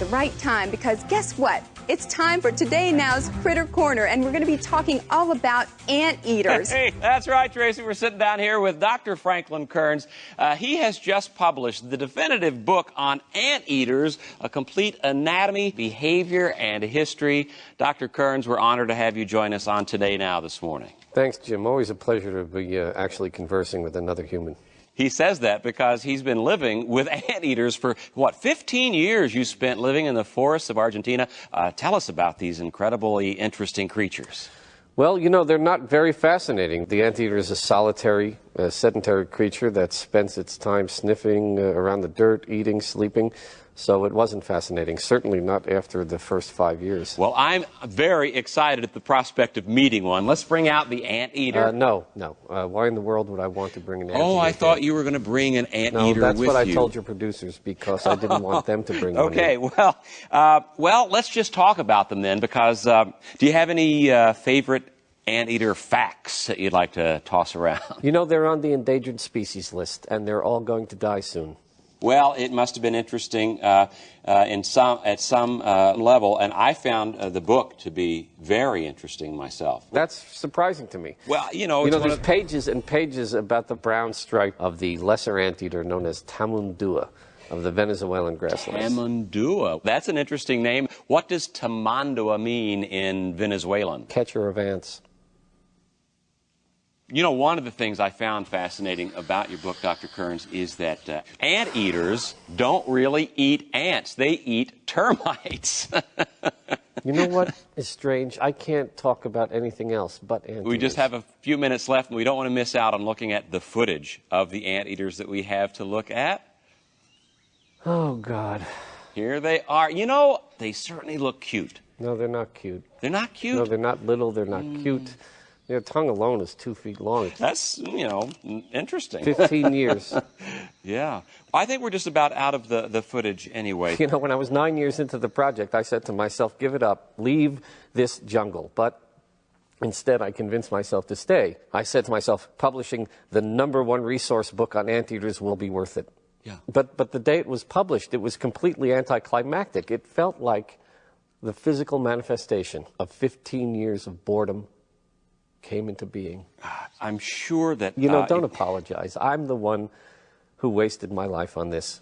the right time because guess what? It's time for Today Now's Critter Corner, and we're going to be talking all about anteaters. Hey, that's right, Tracy. We're sitting down here with Dr. Franklin Kearns. He has just published the definitive book on anteaters, a complete anatomy, behavior, and history. Dr. Kearns, we're honored to have you join us on Today Now this morning. Thanks, Jim. Always a pleasure to be actually conversing with another human. He says that because he's been living with anteaters for, 15 years you spent living in the forests of Argentina. Tell us about these incredibly interesting creatures. Well, you know, they're not very fascinating. The anteater is a solitary, sedentary creature that spends its time sniffing around the dirt, eating, sleeping. So it wasn't fascinating, certainly not after the first 5 years. Well, I'm very excited at the prospect of meeting one. Let's bring out the anteater. No. Why in the world would I want to bring an anteater? Oh, I thought you were going to bring an anteater with you. No, that's what I told your producers because I didn't want them to bring one in. Okay, well, let's just talk about them then because do you have any favorite anteater facts that you'd like to toss around? You know, they're on the endangered species list, and they're all going to die soon. Well, it must have been interesting at some level, and I found the book to be very interesting myself. That's surprising to me. Well, there's pages and pages about the brown stripe of the lesser anteater known as tamundua of the Venezuelan grasslands. Tamundua. That's an interesting name. What does tamandua mean in Venezuelan? Catcher of ants. You know, one of the things I found fascinating about your book, Dr. Kearns, is that anteaters don't really eat ants. They eat termites. You know what is strange? I can't talk about anything else but anteaters. We just have a few minutes left, and we don't want to miss out on looking at the footage of the anteaters that we have to look at. Oh, God. Here they are. You know, they certainly look cute. No, they're not cute. They're not cute? No, they're not little. They're not cute. Their tongue alone is 2 feet long. That's, interesting. 15 years. Yeah. I think we're just about out of the footage anyway. You know, when I was 9 years into the project, I said to myself, give it up, leave this jungle. But instead, I convinced myself to stay. I said to myself, publishing the #1 resource book on anteaters will be worth it. Yeah. But the day it was published, it was completely anticlimactic. It felt like the physical manifestation of 15 years of boredom came into being. I'm sure that... don't apologize. I'm the one who wasted my life on this.